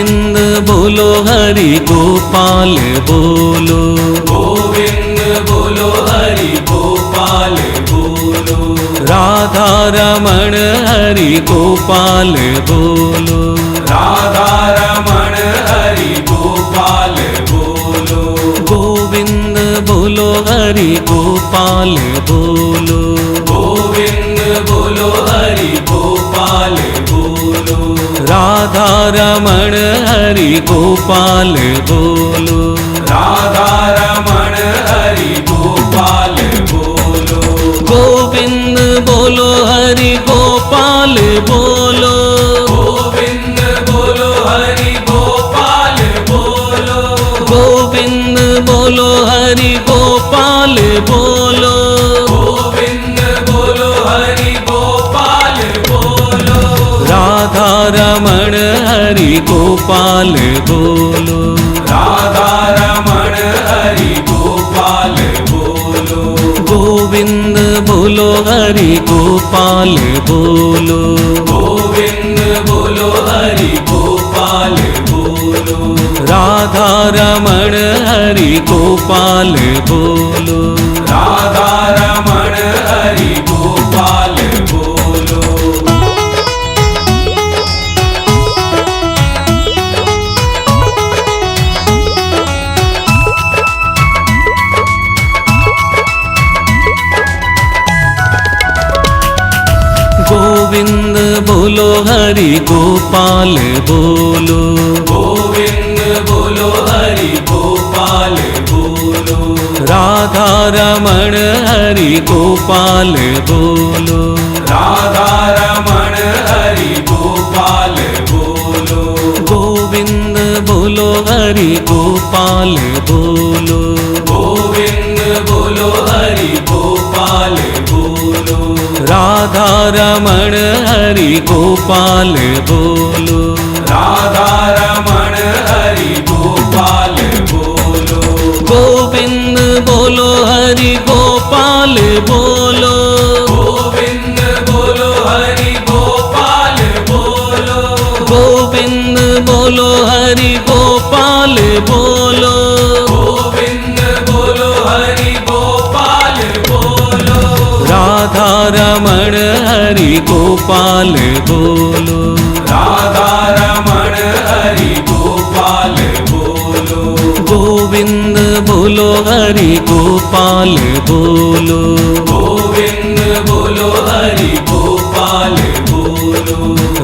गोविंद बोलो हरि गोपाल बोलो, गोविंद बोलो हरि गोपाल बोलो, राधा रमण हरि गोपाल बोलो, राधा रमण हरि गोपाल बोलो, गोविंद बोलो हरि गोपाल बोलो, गोविंद बोलो हरि गोपाल बोलो, राधा रमण हरि गोपाल बोलो, राधा रमण हरि गोपाल बोलो, गोविंद बोलो हरि गोपाल बोलो, गोविंद बोलो हरि गोपाल बोलो, गोविंद बोलो हरि गोपाल बोलो, गोविंद बोलो हरि गोपाल बोलो, राधा रमण हरि गोपाल बोलो, राधा रमण हरि गोपाल बोलो, गोविंद बोलो हरि गोपाल बोलो, गोविंद बोलो हरि गोपाल बोलो, राधा रमण हरि गोपाल बोलो, राधा रमण हरि गोपाल बोलो, गोविंद बोलो हरि गोपाल बोलो, गोविंद बोलो हरि गोपाल बोलो, राधा रमण हरि गोपाल बोलो, राधा रमण हरि गोपाल बोलो, गोविंद बोलो हरि गोपाल बोलो, गोविंद बोलो हरि गोपाल बोलो, राधा रमण हरि गोपाल बोलो, राधा रमण हरि गोपाल बोलो, गोविंद बोलो हरि गोपाल बोलो, गोविंद बोलो हरि गोपाल बोलो, गोविंद बोलो हरि गोपाल बोलो, गोविंद बोलो हरि गोपाल बोलो, राधा रमण हरि गोपाल बोलो, राधा रमण हरि गोपाल बोलो, गोविंद बोलो हरि गोपाल बोलो, गोविंद बोलो हरि गोपाल बोलो,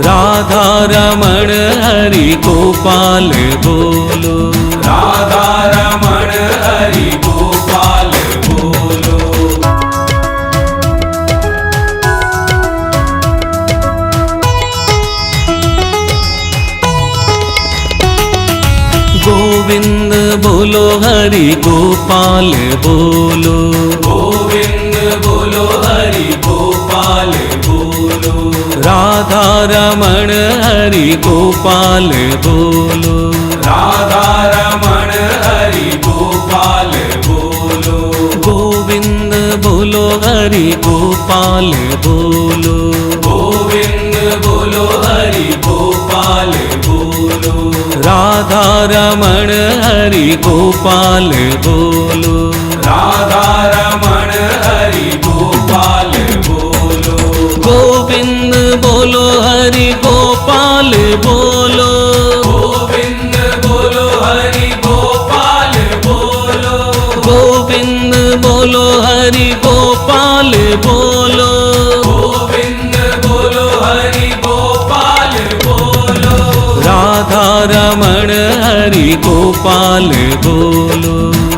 राधा रमण हरि गोपाल बोलो, राधा रमण हरि गोपाल बोलो, गोविंद बोलो हरि गोपाल बोलो, गोविंद बोलो हरि गोपाल बोलो, राधा रमण हरि गोपाल बोलो, राधा रमण हरि गोपाल बोलो, गोविंद बोलो हरि गोपाल बोलो, गोविंद बोलो हरि गोपाल बोलो, राधा रमण हरि गोपाल बोलो, राधा रमण हरि गोपाल बोलो, गोविंद बोलो हरि गोपाल बोलो, गोविंद बोलो हरि गोपाल बोलो, गोविंद बोलो हरि गोपाल बोलो, गोविंद बोलो हरि गोपाल बोलो, राधा रमण हरि गोपाल बोलो,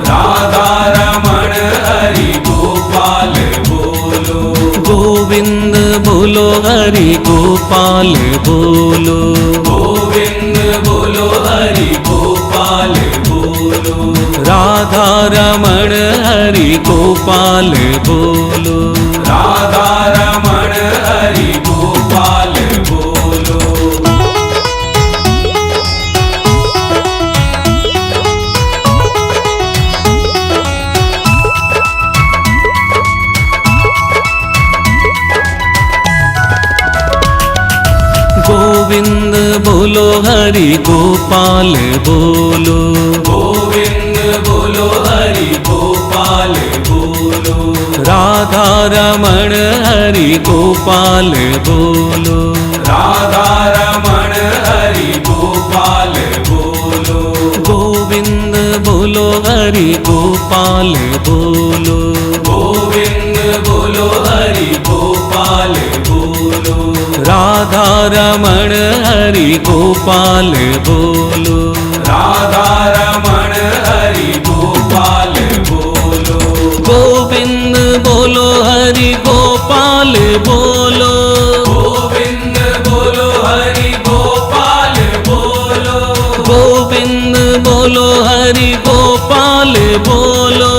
राधा रमण हरि गोपाल बोलो, गोविंद बोलो हरि गोपाल बोलो, गोविंद बोलो हरि गोपाल बोलो, राधा रमण हरि गोपाल बोलो, राधा रमण हरि गोपाल बोलो, गोविंद बोलो हरि हरि गोपाल बोलो। गोविंद बोलो हरि गोपाल बोलो। राधा रमण हरि गोपाल बोलो। राधा रमण हरि गोपाल बोलो। गोविंद बोलो हरि गोपाल बोलो। गोविंद बोलो हरि गोपाल बोलो। राधा रमण हरि गोपाल बोलो। राधा रमण हरि गोपाल बोलो। गोविंद बोलो हरि गोपाल बोलो। गोविंद बोलो हरि गोपाल बोलो। गोविंद बोलो हरि गोपाल बोलो।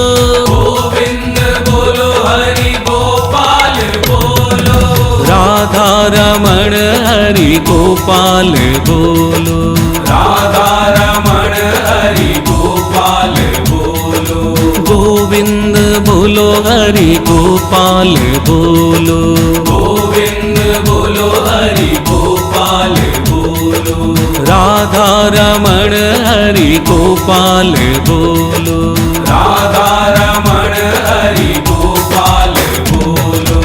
गोविंद बोलो हरि गोपाल बोलो। राधा रमण हरि गोपाल बोलो। राधा रमण हरि गोपाल बोलो। गोविंद बोलो हरि गोपाल बोलो। गोविंद बोलो हरि गोपाल बोलो। राधा रमण हरि गोपाल बोलो। राधा रमण हरि गोपाल बोलो।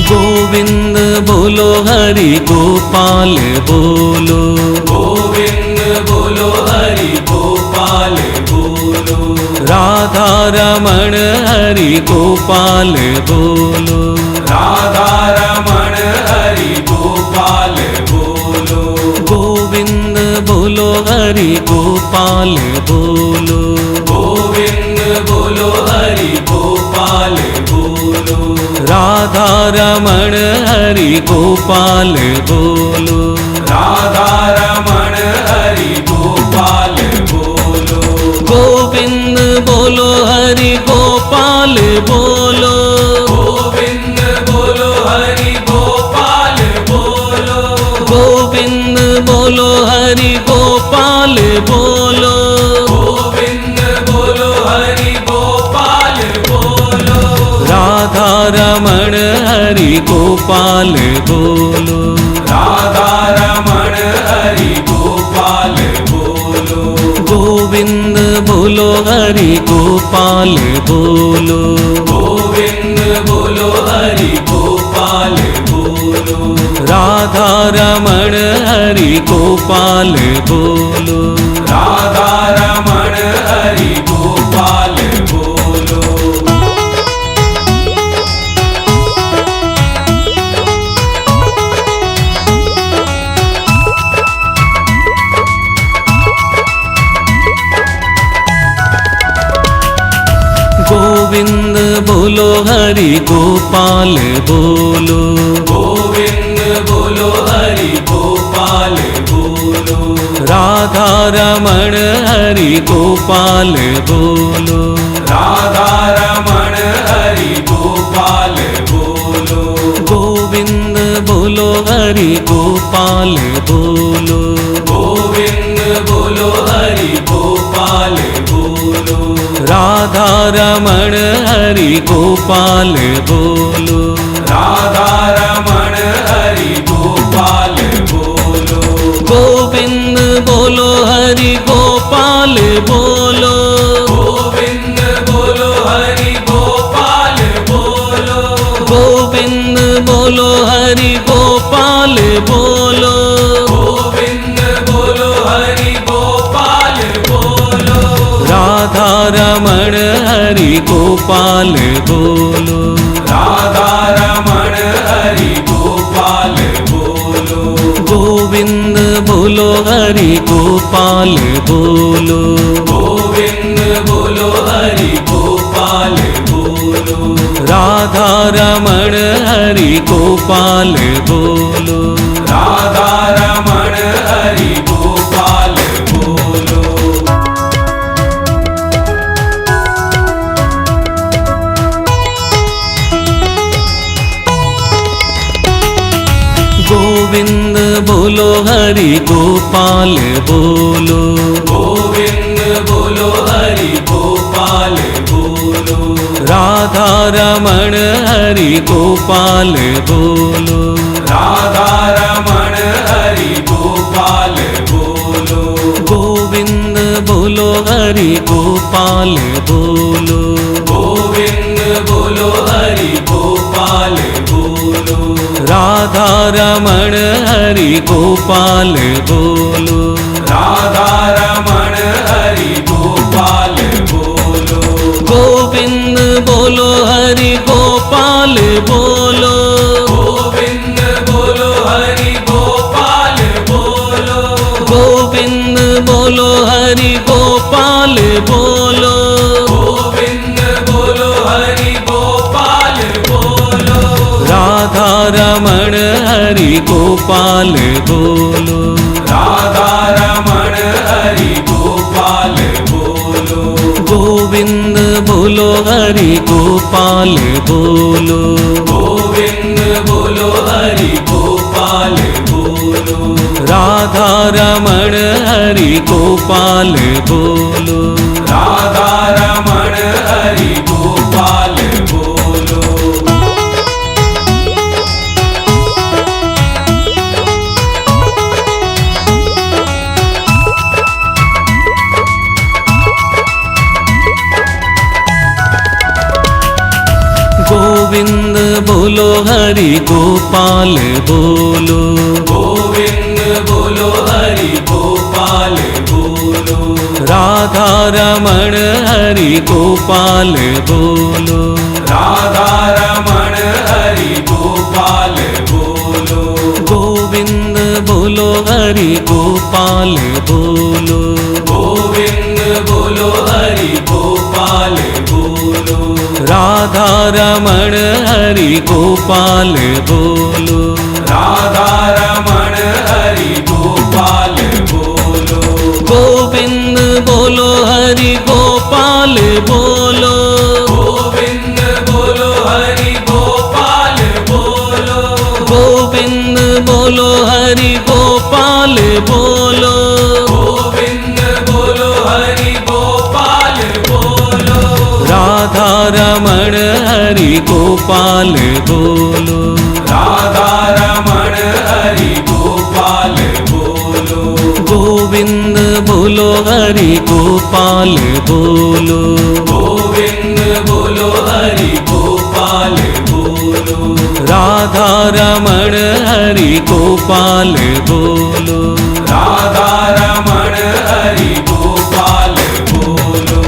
गोविंद बोलो हरि गोपाल बोलो। गोविंद बोलो हरि गोपाल बोलो। राधा रमण हरि गोपाल बोलो। राधा रमण हरि गोपाल बोलो। गोविंद बोलो हरि गोपाल बोलो। गोविंद बोलो हरि गोपाल बोलो। राधा रमण हरि गोपाल बोलो। राधा रमण हरि गोपाल बोलो। गोविंद बोलो हरि गोपाल बोलो। गोविंद बोलो हरि गोपाल बोलो। गोविंद बोलो हरि गोपाल बोलो। गोविंद बोलो हरि गोपाल बोलो। राधा रमण हरि गोपाल बोलो। राधा रमण हरि गोपाल बोलो। गोविंद बोलो हरि गोपाल बोलो। गोविंद बोलो हरि गोपाल बोलो। राधा रमण हरि गोपाल बोलो। राधा रमण हरि गोपाल बोलो। गोविंद बोलो हरि गोपाल बोलो। गोविंद बोलो हरि गोपाल बोलो। राधा रमण हरि गोपाल बोलो। राधा रमण हरि गोपाल बोलो। गोविंद बोलो हरि गोपाल बोलो। गोविंद बोलो हरि गोपाल बोलो। राधा रमण हरि गोपाल बोलो। राधा रमण हरि गोपाल बोलो। गोविंद बोलो हरि गोपाल बोलो। गोविंद बोलो हरि गोपाल बोलो। गोविंद बोलो हरि गोपाल बोलो। गोविंद बोलो हरि गोपाल बोलो। राधा रमण हरि गोपाल बोलो। राधा रमण हरि गोपाल बोलो। गोविंद बोलो हरि गोपाल बोलो। गोविंद बोलो हरि गोपाल बोलो। राधा रमण हरि गोपाल बोलो। राधा रमण हरि गोपाल बोलो। गोविंद बोलो हरि गोपाल बोलो। गोविंद बोलो हरि गोपाल बोलो। राधा रमण हरि गोपाल बोलो, राधा रमण हरि गोपाल बोलो, गोविंद बोलो हरि गोपाल बोलो, गोविंद बोलो हरि गोपाल बोलो, राधा रमण हरि गोपाल बोलो, राधा रमण हरि गोपाल बोलो, गोविंद बोलो हरि गोपाल बोलो, गोविंद बोलो हरि गोपाल बोलो, गोविंद बोलो हरि गोपाल बोलो, गोविंद बोलो हरि गोपाल बोलो, राधा रमण हरि गोपाल बोलो, राधा रमण हरि गोपाल बोलो, गोविंद बोलो हरि गोपाल बोलो, गोविंद बोलो हरि गोपाल बोलो, राधा रमण हरि गोपाल बोलो, राधा रमण हरि गोपाल बोलो, गोविंद बोलो हरि गोपाल बोलो, गोविंद बोलो हरि गोपाल बोलो, राधा रमण हरि गोपाल बोलो, राधा रमण हरि गोपाल बोलो, गोविंद बोलो हरि गोपाल बोलो, गोविंद बोलो हरि गोपाल बोलो, राधा रमण हरि गोपाल बोलो, राधा रमण हरि गोपाल बोलो, गोविंद बोलो हरि गोपाल बोलो, गोविंद बोलो हरि गोपाल बोलो, गोविंद बोलो हरि गोपाल बोलो, गोविंद बोलो हरि गोपाल बोलो, राधा रमण हरि गोपाल बोलो, राधा रमण हरि गोपाल बोलो, गोविंद बोलो हरि गोपाल बोलो, गोविंद बोलो हरि गोपाल बोलो, राधा रमण हरि गोपाल बोलो, राधा रमण हरि गोपाल बोलो,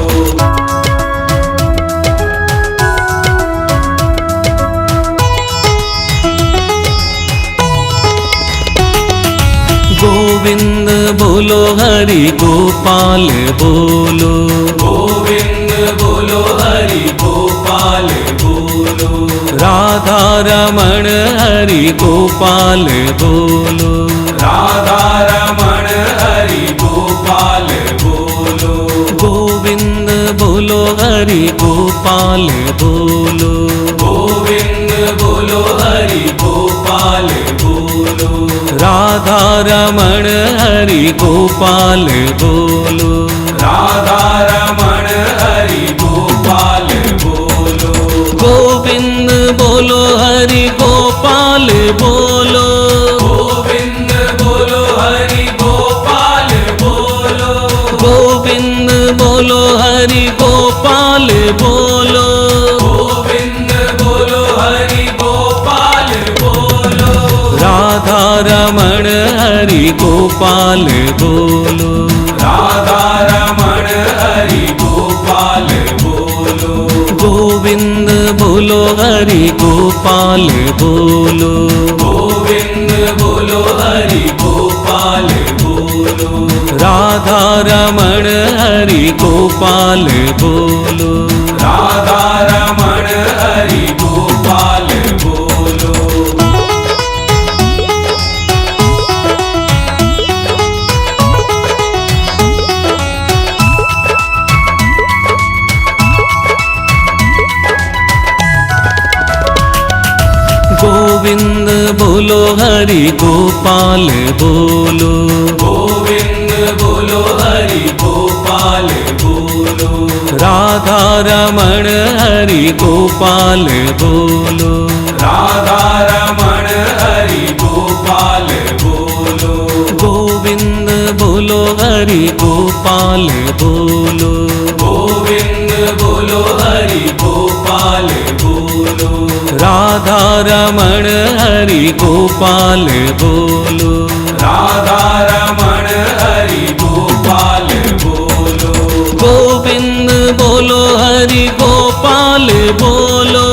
गोविंद बोलो हरि गोपाल बोलो, गोविंद बोलो हरि गोपाल बोलो, राधा रमण हरि गोपाल बोलो, राधा रमण हरि गोपाल बोलो, गोविंद बोलो हरि गोपाल बोलो, गोविंद बोलो हरि गोपाल बोलो, राधा रमण हरि गोपाल बोलो, राधा रमण हरि गोपाल बोलो, गोविंद बोलो हरि गोपाल बोलो, गोविंद बोलो हरि गोपाल बोलो, गोविंद बोलो हरि गोपाल बोलो, गोविंद बोलो हरि गोपाल बोलो, राधा रमण हरि गोपाल बोलो, राधा रमण हरि गोपाल बोलो, गोविंद बोलो हरि गोपाल बोलो, गोविंद बोलो हरि गोपाल बोलो, राधा रमण हरि गोपाल बोलो, राधा रमण हरि गोपाल बोलो, गोविंद बोलो हरि गोपाल बोलो, गोविंद बोलो हरि गोपाल बोलो, राधा राधा रमण हरि गोपाल बोलो, राधा रमण हरि गोपाल बोलो, गोविंद बोलो हरि गोपाल बोलो, गोविंद बोलो हरि गोपाल बोलो, राधा रमण हरि गोपाल बोलो, राधा रमण हरि गोपाल बोलो, गोविंद बोलो हरि गोपाल बोलो,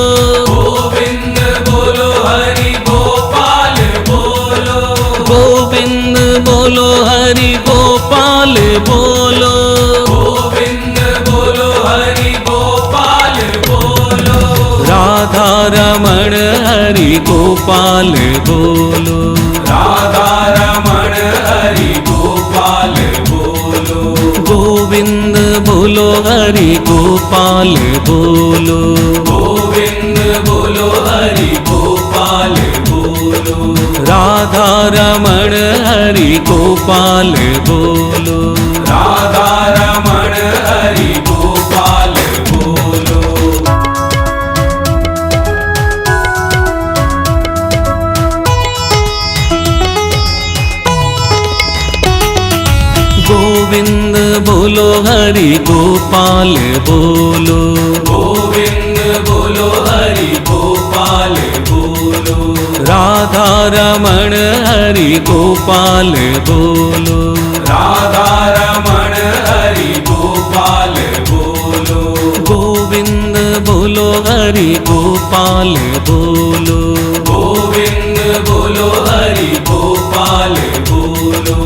गोविंद बोलो हरि गोपाल बोलो, गोविंद बोलो हरि गोपाल बोलो, गोविंद बोलो हरि गोपाल बोलो, राधा रमण हरि गोपाल बोलो, राधा रमण हरि गोपाल बोलो, गोविंद बोलो हरि गोपाल बोलो, गोविंद बोलो हरि गोपाल बोलो, राधा रमण हरि गोपाल बोलो, राधा रमण हरि गोपाल बोलो, गोविंद बोलो हरि गोपाल बोलो, गोविंद बोलो हरि गोपाल बोलो, राधा रमण हरि गोपाल बोलो, राधा रमण हरि गोपाल बोलो, गोविंद बोलो हरि गोपाल बोलो, गोविंद बोलो हरि गोपाल बोलो,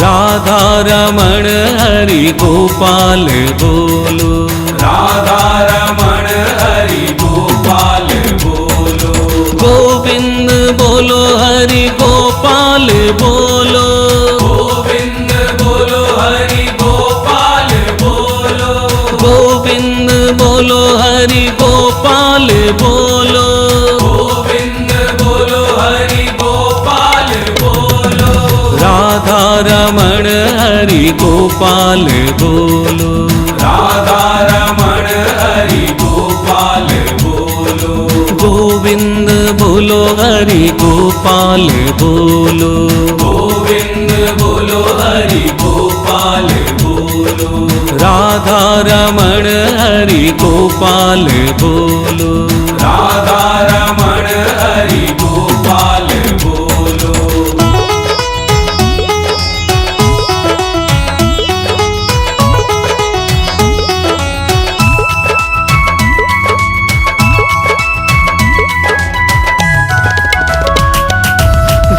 राधा रमण हरि गोपाल बोलो, राधा रमण हरि गोपाल बोलो, गोविंद बोलो हरि गोपाल बोलो, गोविंद बोलो हरि गोपाल बोलो, गोविंद बोलो हरि गोपाल बोलो, गोविंद बोलो हरि गोपाल बोलो, राधा रमण हरि गोपाल बोलो, राधा रमण हरि गोपाल बोलो, गोविंद बोलो हरि गोपाल बोलो, गोविंद बोलो हरि गोपाल बोलो, राधा रमण हरि गोपाल बोलो, राधा रमण हरि गोपाल बोलो,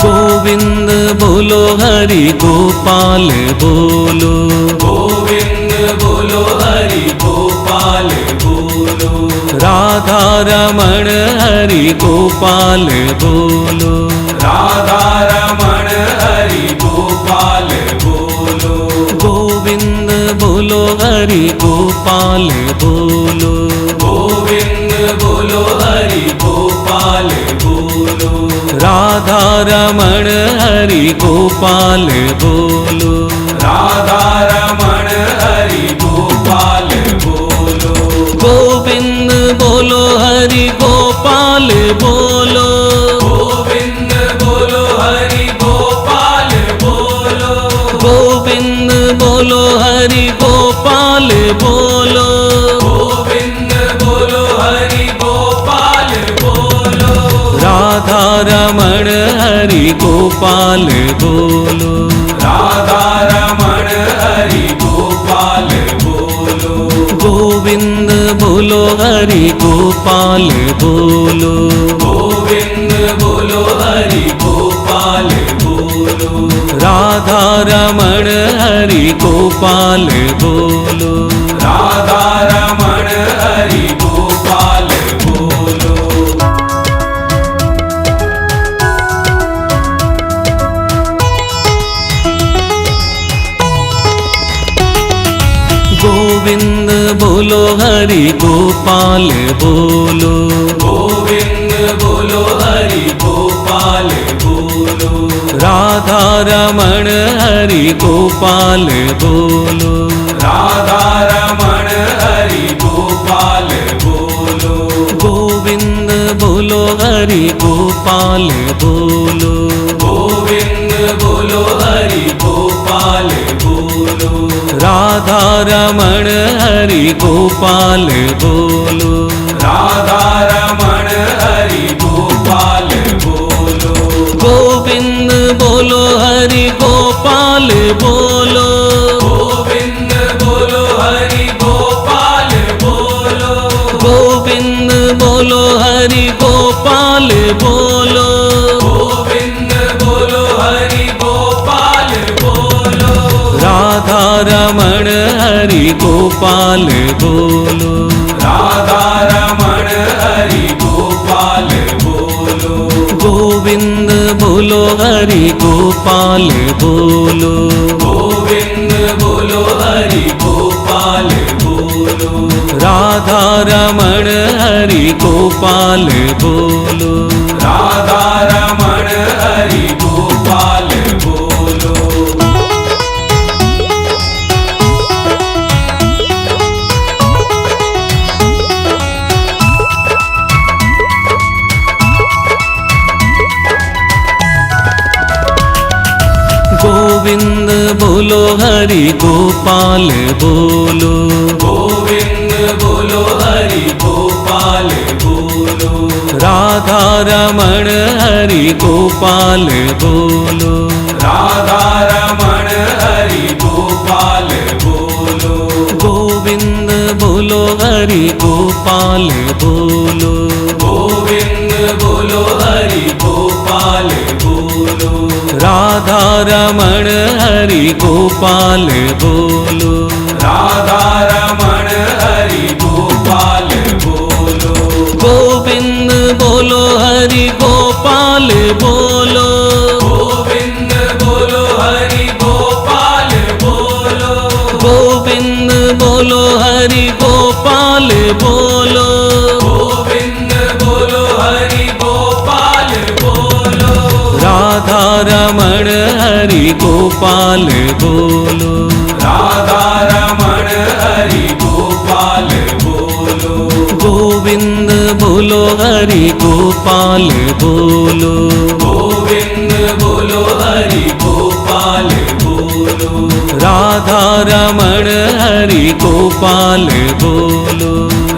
गोविंद बोलो हरि गोपाल बोलो, गोविंद बोलो हरि गोपाल बोलो, राधा रमण हरि गोपाल बोलो, राधा रमण हरि गोपाल बोलो, गोविंद बोलो हरि गोपाल बोलो, गोविंद बोलो हरि गोपाल बोलो, राधा रमण हरि गोपाल बोलो, राधा रमण हरि गोपाल बोलो, गोविंद बोलो हरि गोपाल बोलो, गोविंद बोलो हरि गोपाल बोलो, गोविंद बोलो हरि गोपाल बोलो, गोविंद बोलो हरि गोपाल बोलो, राधा रमण हरि गोपाल बोलो, राधा रमण हरि गोपाल बोलो, गोविंद बोलो हरि गोपाल बोलो, गोविंद बोलो हरि गोपाल बोलो, राधा रमण हरि गोपाल बोलो, राधा रमण हरि गोपाल बोलो, गोविंद बोलो हरि गोपाल बोलो, गोविंद बोलो हरि गोपाल बोलो, राधा रमण हरि गोपाल बोलो, राधा रमण हरि गोपाल बोलो हरि गोपाल बोलो। गोविंद बोलो हरि गोपाल बोलो। राधा रमण हरि गोपाल बोलो। राधा रमण हरि गोपाल बोलो। गोविंद बोलो हरि गोपाल बोलो। गोविंद बोलो हरि गोपाल बोलो। गोविंद बोलो हरि गोपाल बोलो। गोविंद बोलो हरि गोपाल बोलो। राधा रमण हरि गोपाल बोलो। राधा रमण हरि गोपाल बोलो। गोविंद बोलो हरि गोपाल बोलो। गोविंद बोलो हरि गोपाल बोलो। राधा रमण हरि गोपाल बोलो। राधा रमण हरि गोपाल बोलो। गोविंद बोलो हरि गोपाल बोलो। गोविंद बोलो हरि गोपाल बोलो। राधा रमण हरि गोपाल बोलो। राधा रमण हरि गोपाल बोलो। गोविंद बोलो हरि गोपाल बोलो। गोविंद बोलो हरि गोपाल बोलो। राधा रमण हरि गोपाल बोलो। राधा रमण हरि गोपाल बोलो। गोविंद बोलो हरि गोपाल बोलो। गोविंद बोलो हरि गोपाल बोलो। गोविंद बोलो हरि गोपाल बोलो। गोविंद बोलो हरि गोपाल बोलो। राधा रमण हरि गोपाल बोलो। राधा रमण हरि गोपाल बोलो। गोविंद बोलो हरि गोपाल बोलो। गोविंद बोलो हरि गोपाल बोलो। राधा रमण हरि गोपाल बोलो।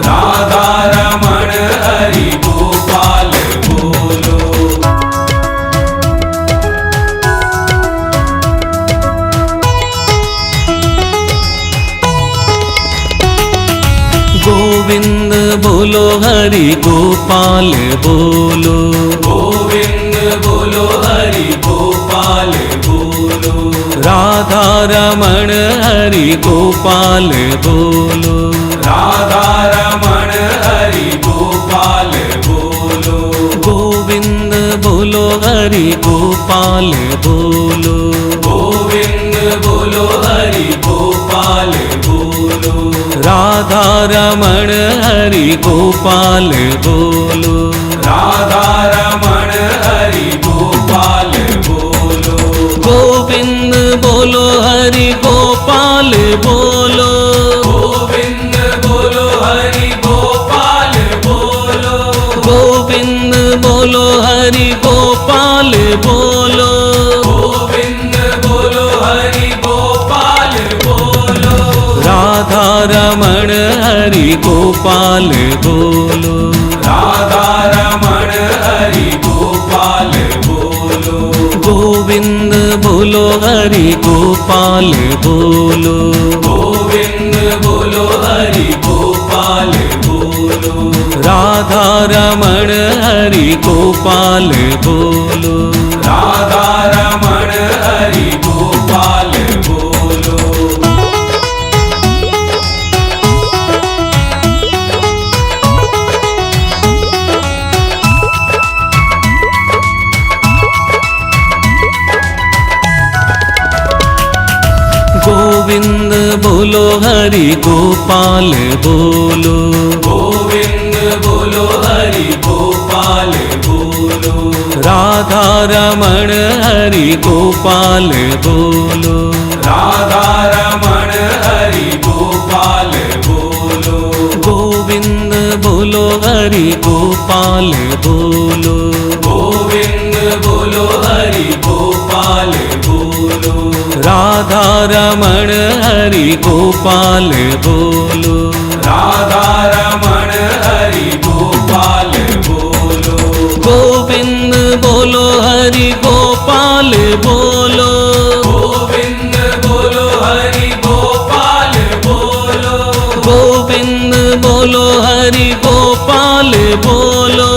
राधा रमण हरि गोपाल बोलो। गोविंद बोलो हरि गोपाल बोलो। गोविंद बोलो हरि गोपाल बोलो। राधा रमण हरि गोपाल बोलो। राधा रमण हरि गोपाल बोलो। गोविंद बोलो हरि गोपाल बोलो। गोविंद बोलो हरि गोपाल बोलो। राधा रमण हरि गोपाल बोलो। राधा रमण हरि गोपाल बोलो। गोविंद बोलो हरि गोपाल बोलो। गोविंद बोलो हरि गोपाल बोलो। गोविंद बोलो हरि गोपाल बोलो। गोविंद बोलो हरि गोपाल बोलो। राधा रमण हरि गोपाल बोलो। राधा रमण हरि गोपाल बोलो। गोविंद बोलो हरि गोपाल बोलो। गोविंद बोलो हरि गोपाल बोलो। राधा रमण हरि गोपाल बोलो। राधा रमण हरि गोपाल बोलो। गोविंद बोलो हरि गोपाल बोलो। गोविंद बोलो हरि गोपाल बोलो। राधा रमण हरि गोपाल बोलो। राधा रमण हरि गोपाल बोलो। गोविंद बोलो हरि गोपाल बोलो। गोविंद बोलो हरि गोपाल बोलो। राधा रमण हरि गोपाल बोलो। राधा रमण हरि गोपाल बोलो। गोविंद बोलो हरि गोपाल बोलो। गोविंद बोलो हरि गोपाल बोलो। गोविंद बोलो हरि गोपाल बोलो।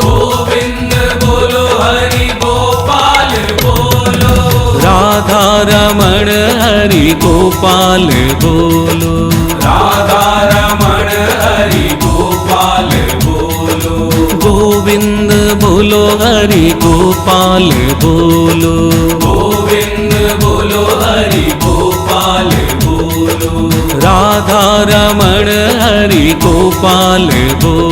गोविंद बोलो हरि गोपाल बोलो। राधा रमण हरि गोपाल बोलो। राधा रमण हरि गोपाल बोलो। गोविंद बोलो हरि गोपाल बोलो। गोविंद बोलो हरि गोपाल बोलो। राधा रमण हरि गोपाल बोलो।